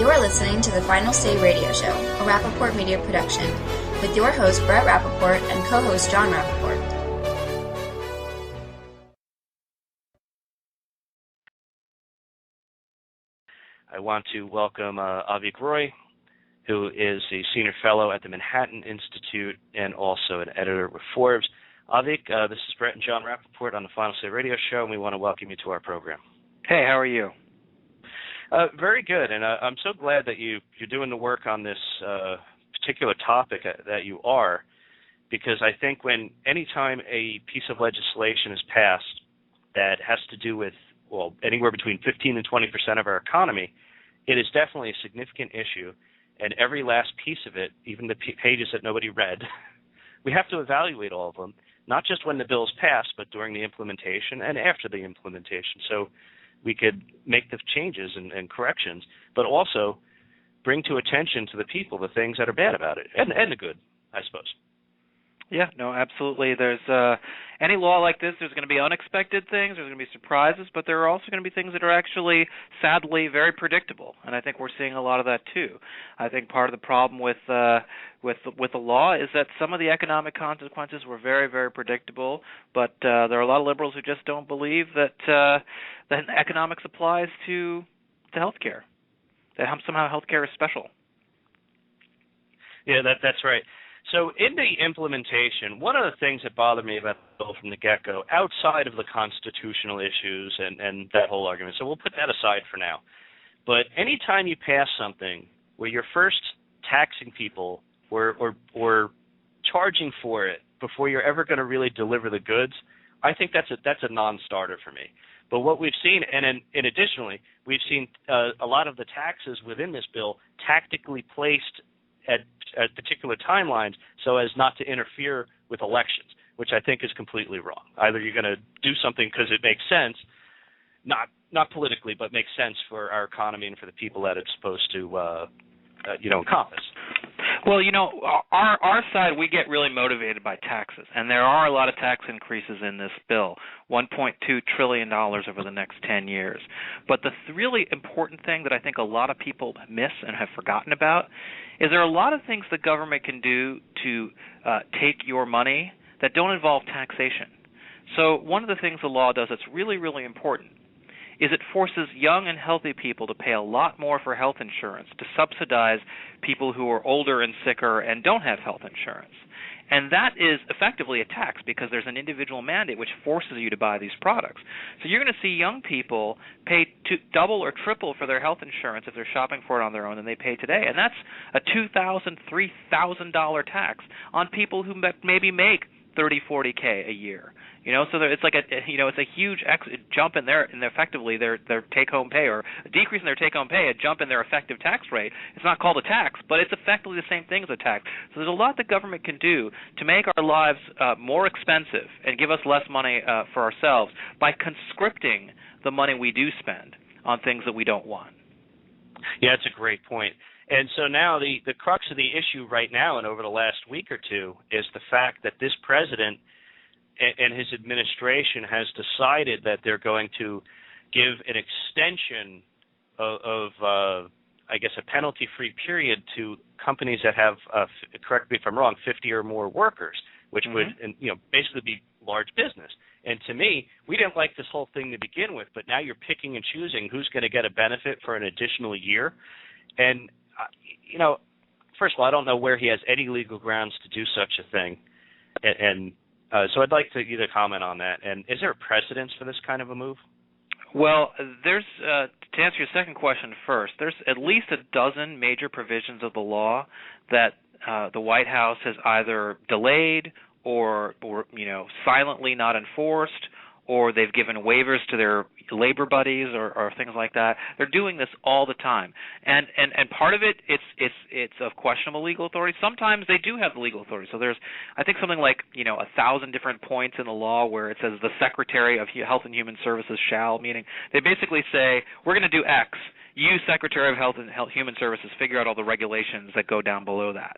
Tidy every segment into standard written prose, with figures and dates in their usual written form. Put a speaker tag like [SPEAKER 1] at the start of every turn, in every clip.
[SPEAKER 1] You're listening to the Final Say Radio Show, a Rappaport Media production, with your host Brett Rappaport and co-host John Rappaport.
[SPEAKER 2] I want to welcome Avik Roy, who is a senior fellow at the Manhattan Institute and also an editor with Forbes. Avik, this is Brett and John Rappaport on the Final Say Radio Show, and we want to welcome you to our program.
[SPEAKER 3] Hey, how are you?
[SPEAKER 2] Very good, and I'm so glad that you're doing the work on this particular topic that you are, because I think anytime a piece of legislation is passed that has to do with, well, anywhere between 15 and 20% of our economy, it is definitely a significant issue, and every last piece of it, even the pages that nobody read, we have to evaluate all of them, not just when the bill is passed, but during the implementation and after the implementation. So we could make the changes and corrections, but also bring to attention to the people the things that are bad about it, and the good, I suppose.
[SPEAKER 3] Yeah, no, absolutely. There's any law like this, there's going to be unexpected things, there's going to be surprises, but there are also going to be things that are actually, sadly, very predictable, and I think we're seeing a lot of that too. I think part of the problem with the law is that some of the economic consequences were very, very predictable, but there are a lot of liberals who just don't believe that economics applies to healthcare, that somehow healthcare is special.
[SPEAKER 2] Yeah, that's right. So in the implementation, one of the things that bothered me about the bill from the get-go, outside of the constitutional issues and that whole argument, so we'll put that aside for now, but anytime you pass something where you're first taxing people or charging for it before you're ever going to really deliver the goods, I think that's a non-starter for me. But what we've seen, and additionally, we've seen a lot of the taxes within this bill tactically placed at particular timelines so as not to interfere with elections, which I think is completely wrong. Either you're going to do something because it makes sense, not politically, but makes sense for our economy and for the people that it's supposed to encompass.
[SPEAKER 3] Well, our side, we get really motivated by taxes, and there are a lot of tax increases in this bill, $1.2 trillion over the next 10 years. But the really important thing that I think a lot of people miss and have forgotten about is there are a lot of things the government can do to take your money that don't involve taxation. So one of the things the law does that's really, really important is it forces young and healthy people to pay a lot more for health insurance to subsidize people who are older and sicker and don't have health insurance. And that is effectively a tax because there's an individual mandate which forces you to buy these products. So you're going to see young people pay double or triple for their health insurance if they're shopping for it on their own than they pay today. And that's a $2,000, $3,000 tax on people who maybe make $30,000, $40,000 a year. So it's like it's a huge jump in their effectively their take-home pay, or a decrease in their take-home pay, a jump in their effective tax rate. It's not called a tax, but it's effectively the same thing as a tax. So there's a lot the government can do to make our lives more expensive and give us less money for ourselves by conscripting the money we do spend on things that we don't want.
[SPEAKER 2] Yeah, that's a great point. And so now the crux of the issue right now and over the last week or two is the fact that this president and his administration has decided that they're going to give an extension of I guess, a penalty-free period to companies that have, correct me if I'm wrong, 50 or more workers, which would basically be large business. And to me, we didn't like this whole thing to begin with, but now you're picking and choosing who's going to get a benefit for an additional year. And, first of all, I don't know where he has any legal grounds to do such a thing. And so I'd like to either comment on that. And is there a precedence for this kind of a move?
[SPEAKER 3] Well, there's to answer your second question first, there's at least a dozen major provisions of the law that the White House has either delayed or silently not enforced, or they've given waivers to their labor buddies or things like that. They're doing this all the time, and part of it it's of questionable legal authority. Sometimes they do have the legal authority. So there's I think something like 1,000 different points in the law where it says the Secretary of Health and Human Services shall, meaning they basically say we're going to do X. You, Secretary of Health and Human Services, figure out all the regulations that go down below that.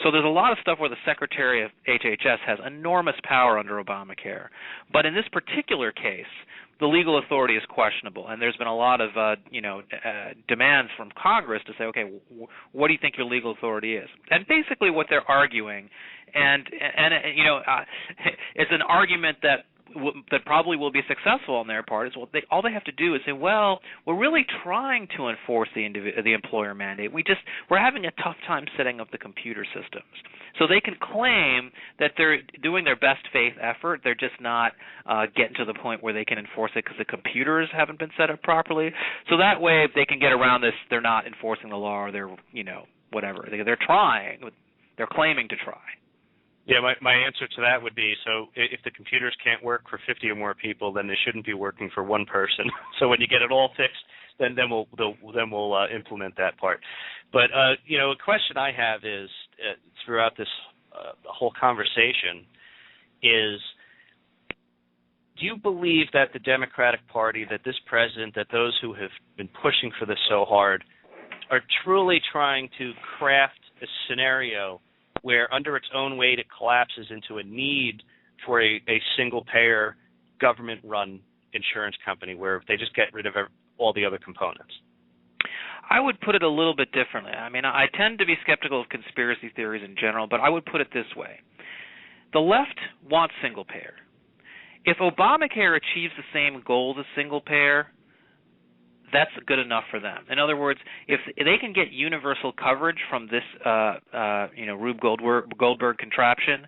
[SPEAKER 3] So there's a lot of stuff where the Secretary of HHS has enormous power under Obamacare. But in this particular case, the legal authority is questionable, and there's been a lot of demands from Congress to say, okay, what do you think your legal authority is? And basically, what they're arguing, it's an argument that probably will be successful on their part is all they have to do is say, well, we're really trying to enforce the employer mandate. We're having a tough time setting up the computer systems. So they can claim that they're doing their best faith effort. They're just not getting to the point where they can enforce it because the computers haven't been set up properly. So that way, if they can get around this, they're not enforcing the law, or they're whatever. They're trying. They're claiming to try.
[SPEAKER 2] Yeah, my answer to that would be, so if the computers can't work for 50 or more people, then they shouldn't be working for one person. So when you get it all fixed, then we'll implement that part. But a question I have is throughout this whole conversation is, do you believe that the Democratic Party, that this president, that those who have been pushing for this so hard, are truly trying to craft a scenario where under its own weight it collapses into a need for a single-payer, government-run insurance company where they just get rid of all the other components?
[SPEAKER 3] I would put it a little bit differently. I mean, I tend to be skeptical of conspiracy theories in general, but I would put it this way. The left wants single-payer. If Obamacare achieves the same goals as single-payer, that's good enough for them. In other words, if they can get universal coverage from this, Rube Goldberg contraption,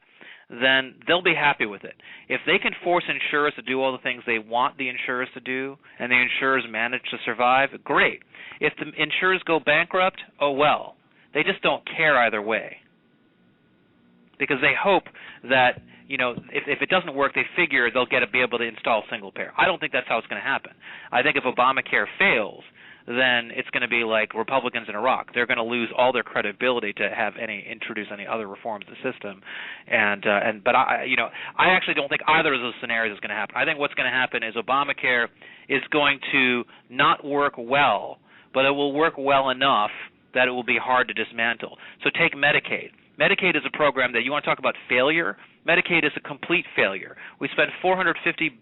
[SPEAKER 3] then they'll be happy with it. If they can force insurers to do all the things they want the insurers to do, and the insurers manage to survive, great. If the insurers go bankrupt, oh well. They just don't care either way, because they hope that if it doesn't work, they figure they'll be able to install single payer. I don't think that's how it's going to happen. I think if Obamacare fails, then it's going to be like Republicans in Iraq. They're going to lose all their credibility to introduce any other reforms to the system. But I actually don't think either of those scenarios is going to happen. I think what's going to happen is Obamacare is going to not work well, but it will work well enough that it will be hard to dismantle. So take Medicaid. Medicaid is a program that you want to talk about failure. Medicaid is a complete failure. We spend $450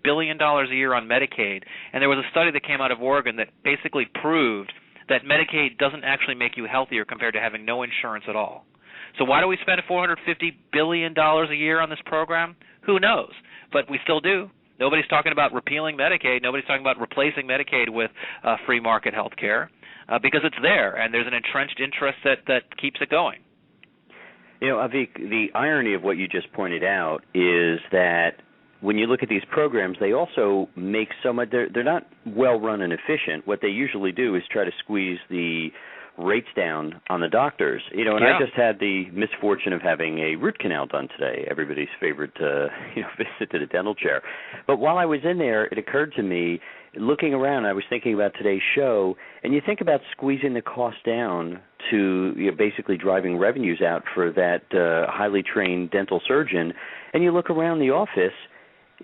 [SPEAKER 3] billion a year on Medicaid, and there was a study that came out of Oregon that basically proved that Medicaid doesn't actually make you healthier compared to having no insurance at all. So why do we spend $450 billion a year on this program? Who knows? But we still do. Nobody's talking about repealing Medicaid. Nobody's talking about replacing Medicaid with free market health care because it's there, and there's an entrenched interest that keeps it going.
[SPEAKER 4] Avik, the irony of what you just pointed out is that when you look at these programs, they also make so much. They're not well run and efficient. What they usually do is try to squeeze the rates down on the doctors. I just had the misfortune of having a root canal done today. Everybody's favorite, visit to the dental chair. But while I was in there, it occurred to me, looking around, I was thinking about today's show, and you think about squeezing the cost down to basically driving revenues out for that highly trained dental surgeon, and you look around the office,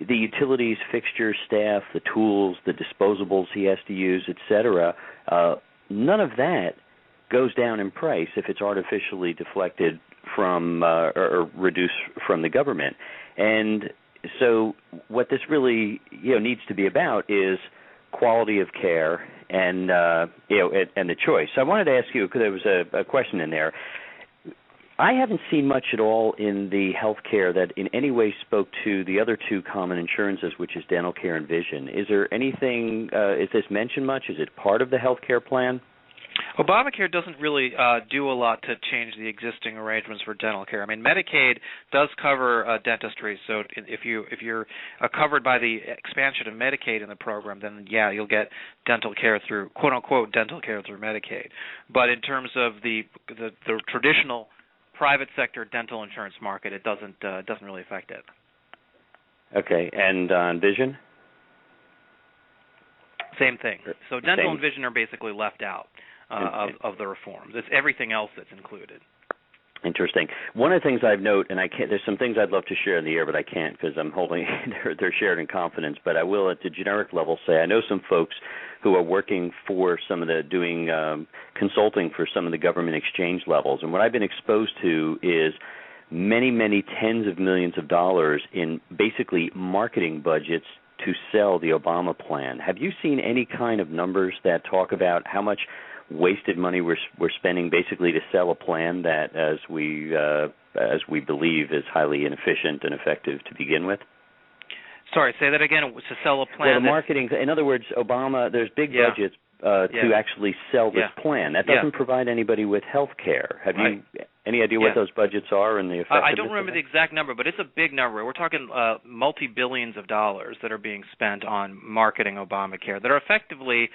[SPEAKER 4] the utilities, fixtures, staff, the tools, the disposables he has to use, etc., none of that goes down in price if it's artificially deflected from or reduced from the government. And so what this really needs to be about is quality of care and and the choice. So I wanted to ask you, because there was a question in there. I haven't seen much at all in the health care that in any way spoke to the other two common insurances, which is dental care and vision. Is there anything, is this mentioned much? Is it part of the health care plan?
[SPEAKER 3] Obamacare doesn't really do a lot to change the existing arrangements for dental care. I mean, Medicaid does cover dentistry, so if you're covered by the expansion of Medicaid in the program, then you'll get dental care through quote unquote dental care through Medicaid. But in terms of the traditional private sector dental insurance market, it doesn't really affect it.
[SPEAKER 4] Okay, and on vision?
[SPEAKER 3] Same thing. So dental and vision are basically left out of the reforms. It's everything else that's included.
[SPEAKER 4] Interesting. One of the things I've noted, and I can't, there's some things I'd love to share in the air, but I can't because I'm holding they're shared in confidence. But I will, at the generic level, say I know some folks who are working for some of the doing consulting for some of the government exchange levels, and what I've been exposed to is many, many tens of millions of dollars in basically marketing budgets to sell the Obama plan. Have you seen any kind of numbers that talk about how much wasted money we're spending basically to sell a plan that, as we believe, is highly inefficient and effective to begin with?
[SPEAKER 3] Sorry, say that again. To sell a plan.
[SPEAKER 4] Well, the marketing. In other words, Obama. There's big budgets to actually sell this plan. That doesn't provide anybody with health care. Have you any idea what those budgets are and the effectiveness?
[SPEAKER 3] I don't remember the exact number, but it's a big number. We're talking multi-billions of dollars that are being spent on marketing Obamacare that are effectively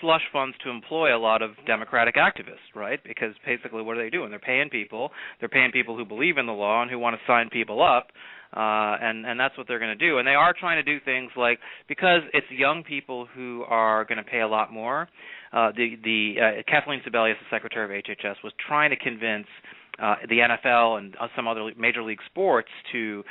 [SPEAKER 3] slush funds to employ a lot of Democratic activists, right? Because basically what are they doing? They're paying people. They're paying people who believe in the law and who want to sign people up. And that's what they're going to do. And they are trying to do things like, because it's young people who are going to pay a lot more, Kathleen Sebelius, the Secretary of HHS, was trying to convince the NFL and some other major league sports to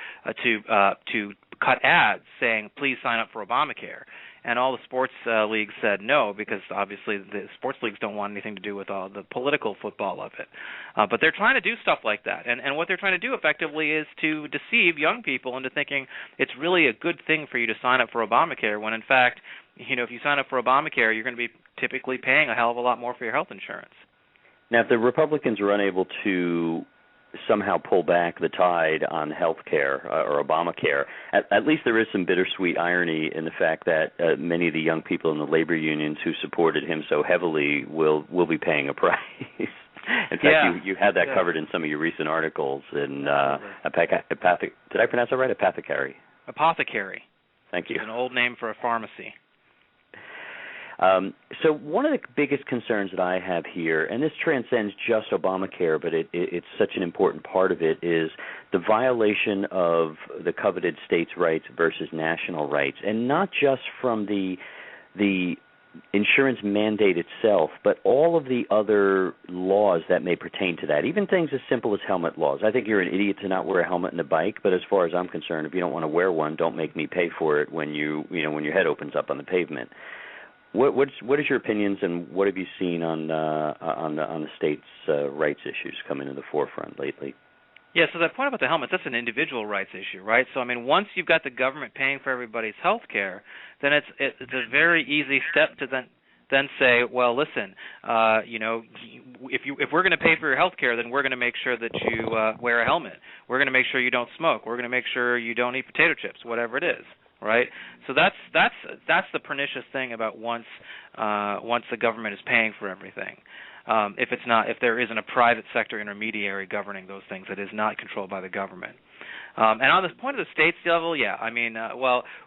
[SPEAKER 3] cut ads saying, please sign up for Obamacare. And all the sports leagues said no, because obviously the sports leagues don't want anything to do with all the political football of it. But they're trying to do stuff like that. And what they're trying to do effectively is to deceive young people into thinking it's really a good thing for you to sign up for Obamacare, when in fact, if you sign up for Obamacare, you're going to be typically paying a hell of a lot more for your health insurance.
[SPEAKER 4] Now, if the Republicans are unable to somehow pull back the tide on health care or Obamacare, at least there is some bittersweet irony in the fact that many of the young people in the labor unions who supported him so heavily will be paying a price. In fact, you had that covered in some of your recent articles in did I pronounce that right? Apothecary.
[SPEAKER 3] Apothecary.
[SPEAKER 4] Thank you.
[SPEAKER 3] It's an old name for a pharmacy.
[SPEAKER 4] So one of the biggest concerns that I have here, and this transcends just Obamacare, but it's such an important part of it, is the violation of the coveted states' rights versus national rights, and not just from the insurance mandate itself, but all of the other laws that may pertain to that, even things as simple as helmet laws. I think you're an idiot to not wear a helmet in a bike, but as far as I'm concerned, if you don't want to wear one, don't make me pay for it when when your head opens up on the pavement. What is your opinions, and what have you seen on the states' rights issues coming to the forefront lately?
[SPEAKER 3] Yeah, so that point about the helmets, that's an individual rights issue, right? So, I mean, once you've got the government paying for everybody's health care, then it's a very easy step to then say, well, listen, if we're going to pay for your health care, then we're going to make sure that you wear a helmet. We're going to make sure you don't smoke. We're going to make sure you don't eat potato chips, whatever it is. Right, so that's the pernicious thing about once the government is paying for everything. If there isn't a private sector intermediary governing those things that is not controlled by the government. And on the point of the states level,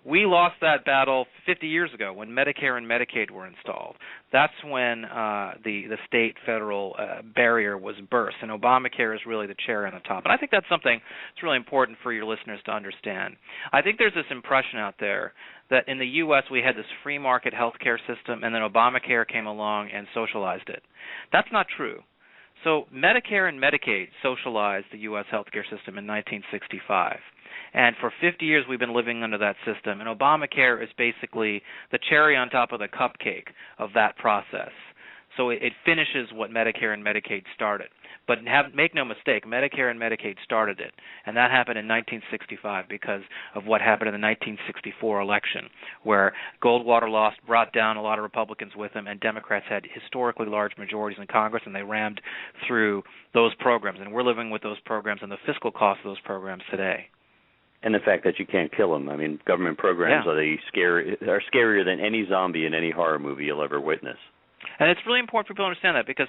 [SPEAKER 3] we lost that battle 50 years ago when Medicare and Medicaid were installed. That's when the state-federal barrier was burst, and Obamacare is really the cherry on the top. And I think that's something that's really important for your listeners to understand. I think there's this impression out there that in the U.S. we had this free market healthcare system, and then Obamacare came along and socialized it. That's not true. So Medicare and Medicaid socialized the U.S. healthcare system in 1965. And for 50 years we've been living under that system. And Obamacare is basically the cherry on top of the cupcake of that process. So it finishes what Medicare and Medicaid started. But make no mistake, Medicare and Medicaid started it. And that happened in 1965 because of what happened in the 1964 election, where Goldwater brought down a lot of Republicans with him, and Democrats had historically large majorities in Congress, and they rammed through those programs. And we're living with those programs and the fiscal cost of those programs today.
[SPEAKER 4] And the fact that you can't kill them. I mean, government programs are scarier than any zombie in any horror movie you'll ever witness.
[SPEAKER 3] And it's really important for people to understand that because,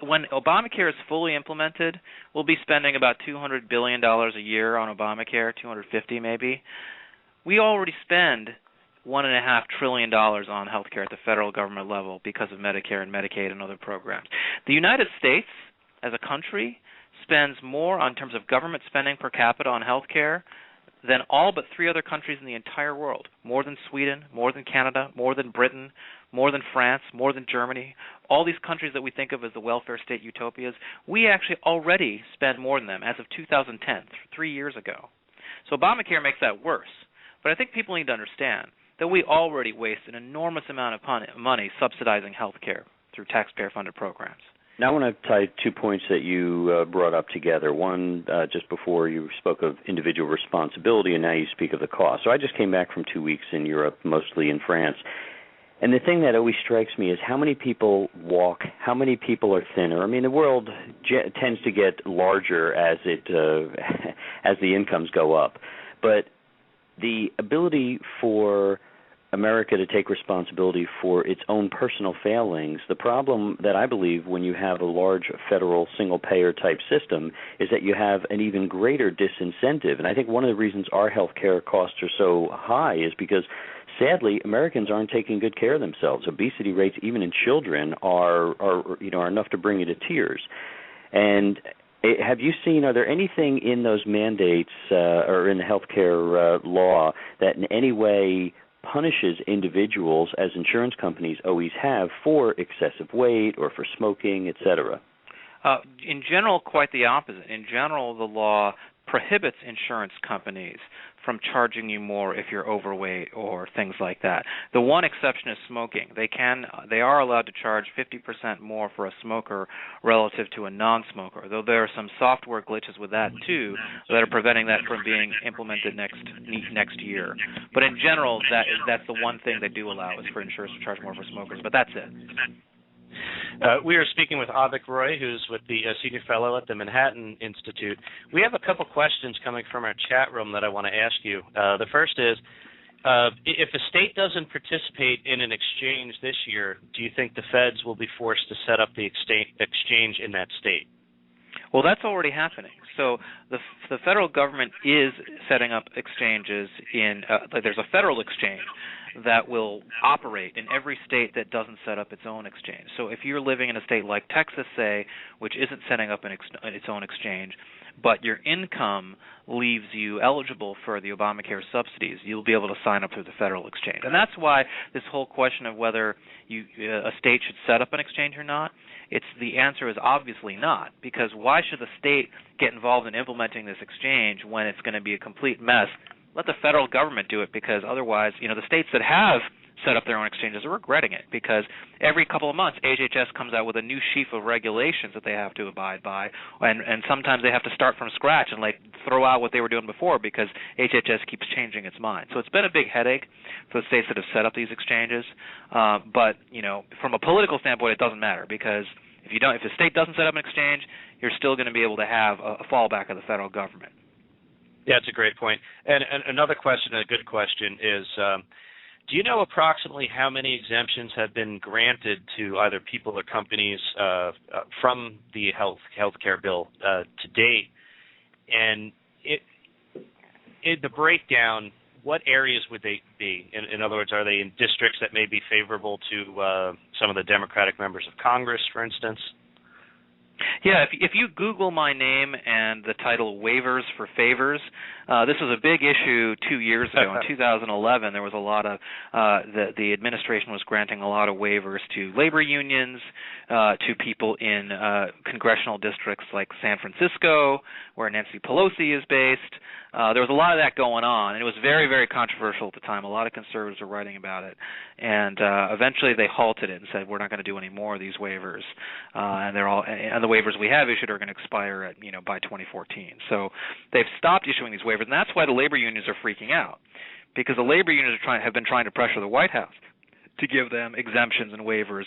[SPEAKER 3] when Obamacare is fully implemented, we'll be spending about $200 billion a year on Obamacare, $250 maybe. We already spend $1.5 trillion on health care at the federal government level because of Medicare and Medicaid and other programs. The United States, as a country, spends more in terms of government spending per capita on health care than all but 3 other countries in the entire world, more than Sweden, more than Canada, more than Britain, more than France, more than Germany. All these countries that we think of as the welfare state utopias, we actually already spend more than them as of 2010, 3 years ago. So Obamacare makes that worse. But I think people need to understand that we already waste an enormous amount of money subsidizing health care through taxpayer-funded programs.
[SPEAKER 4] Now I want to tie 2 points that you brought up together. One, just before you spoke of individual responsibility, and now you speak of the cost. So I just came back from 2 weeks in Europe, mostly in France. And the thing that always strikes me is how many people walk, how many people are thinner. I mean, the world tends to get larger as it as the incomes go up. But the ability for America to take responsibility for its own personal failings, the problem that I believe when you have a large federal single-payer type system is that you have an even greater disincentive. And I think one of the reasons our health care costs are so high is because, sadly, Americans aren't taking good care of themselves. Obesity rates, even in children, are enough to bring you to tears. And have you seen, are there anything in those mandates or in the healthcare law that in any way punishes individuals, as insurance companies always have, for excessive weight or for smoking, et cetera?
[SPEAKER 3] In general, quite the opposite. In general, the law prohibits insurance companies from charging you more if you're overweight or things like that. The one exception is smoking. They are allowed to charge 50% more for a smoker relative to a non-smoker, though there are some software glitches with that too that are preventing that from being implemented next year. But in general, that's the one thing they do allow is for insurers to charge more for smokers, but that's it.
[SPEAKER 2] We are speaking with Avik Roy, who's with the Senior Fellow at the Manhattan Institute. We have a couple questions coming from our chat room that I want to ask you. The first is, if a state doesn't participate in an exchange this year, do you think the feds will be forced to set up the exchange in that state?
[SPEAKER 3] Well, that's already happening. So the federal government is setting up exchanges there's a federal exchange that will operate in every state that doesn't set up its own exchange. So if you're living in a state like Texas, say, which isn't setting up its own exchange, but your income leaves you eligible for the Obamacare subsidies, you'll be able to sign up through the federal exchange. And that's why this whole question of whether a state should set up an exchange or not, the answer is obviously not, because why should the state get involved in implementing this exchange when it's going to be a complete mess? Let the federal government do it, because otherwise, the states that have set up their own exchanges are regretting it, because every couple of months HHS comes out with a new sheaf of regulations that they have to abide by, and sometimes they have to start from scratch and throw out what they were doing before because HHS keeps changing its mind. So it's been a big headache for the states that have set up these exchanges, but from a political standpoint it doesn't matter, because if the state doesn't set up an exchange, you're still going to be able to have a fallback of the federal government.
[SPEAKER 2] Yeah, that's a great point. And another question, a good question, is do you know approximately how many exemptions have been granted to either people or companies from the healthcare bill to date? And the breakdown, what areas would they be? In other words, are they in districts that may be favorable to some of the Democratic members of Congress, for instance?
[SPEAKER 3] Yeah, if you Google my name and the title Waivers for Favors, this was a big issue 2 years ago. In 2011, there was a lot of the administration was granting a lot of waivers to labor unions, to people in congressional districts like San Francisco, where Nancy Pelosi is based. There was a lot of that going on, and it was very, very controversial at the time. A lot of conservatives were writing about it, and eventually they halted it and said, we're not going to do any more of these waivers, and the waivers we have issued are going to expire by 2014. So they've stopped issuing these waivers, and that's why the labor unions are freaking out, because the labor unions have been trying to pressure the White House to give them exemptions and waivers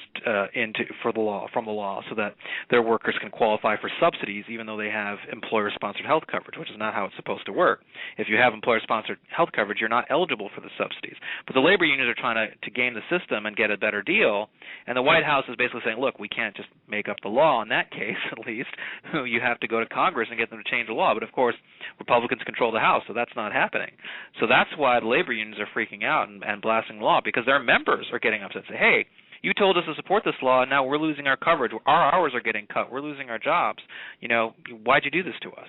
[SPEAKER 3] from the law, so that their workers can qualify for subsidies even though they have employer-sponsored health coverage, which is not how it's supposed to work. If you have employer-sponsored health coverage, you're not eligible for the subsidies. But the labor unions are trying to game the system and get a better deal, and the White House is basically saying, look, we can't just make up the law in that case, at least. You have to go to Congress and get them to change the law. But, of course, Republicans control the House, so that's not happening. So that's why the labor unions are freaking out and blasting the law, because their members are getting upset and say, hey, you told us to support this law, and now we're losing our coverage. Our hours are getting cut. We're losing our jobs. Why'd you do this to us?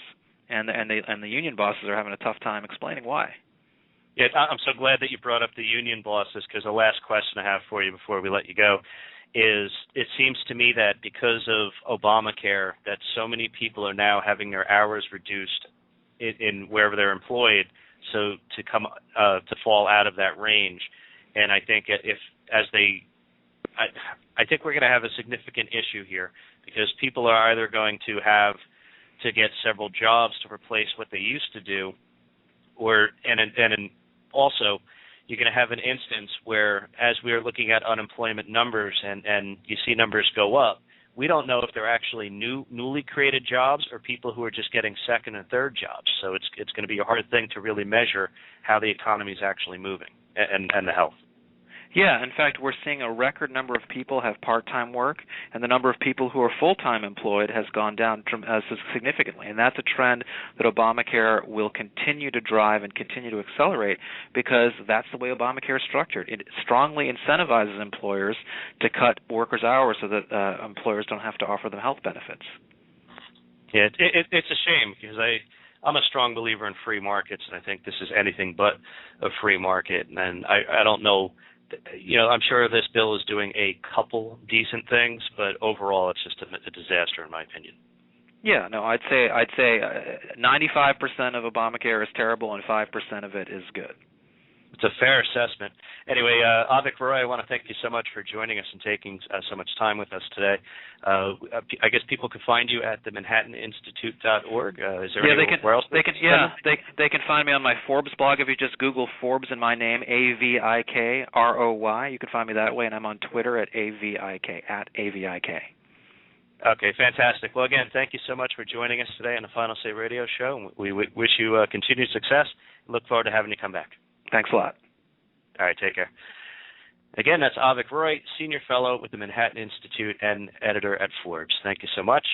[SPEAKER 3] And the union bosses are having a tough time explaining why.
[SPEAKER 2] Yeah, I'm so glad that you brought up the union bosses, because the last question I have for you before we let you go is, it seems to me that because of Obamacare, that so many people are now having their hours reduced in wherever they're employed, so to fall out of that range. And I think as they I think we're going to have a significant issue here because people are either going to have to get several jobs to replace what they used to do, and also you're going to have an instance where, as we are looking at unemployment numbers and you see numbers go up, we don't know if they're actually newly created jobs or people who are just getting second and third jobs. So it's going to be a hard thing to really measure how the economy is actually moving and the health.
[SPEAKER 3] Yeah, in fact, we're seeing a record number of people have part-time work, and the number of people who are full-time employed has gone down significantly. And that's a trend that Obamacare will continue to drive and continue to accelerate because that's the way Obamacare is structured. It strongly incentivizes employers to cut workers' hours so that employers don't have to offer them health benefits.
[SPEAKER 2] Yeah, it's a shame because I'm a strong believer in free markets, and I think this is anything but a free market. And I don't know. I'm sure this bill is doing a couple decent things, but overall it's just a disaster in my opinion.
[SPEAKER 3] Yeah, no, I'd say 95% of Obamacare is terrible and 5% of it is good.
[SPEAKER 2] It's a fair assessment. Anyway, Avik Roy, I want to thank you so much for joining us and taking so much time with us today. I guess people can find you at the ManhattanInstitute.org. Is there anywhere else?
[SPEAKER 3] They can find me on my Forbes blog. If you just Google Forbes and my name, AVIKROY, you can find me that way, and I'm on Twitter at AVIK, at AVIK.
[SPEAKER 2] Okay, fantastic. Well, again, thank you so much for joining us today on the Final Say Radio Show. We wish you continued success and look forward to having you come back.
[SPEAKER 3] Thanks a lot.
[SPEAKER 2] All right, take care. Again, that's Avik Roy, Senior Fellow with the Manhattan Institute and Editor at Forbes. Thank you so much.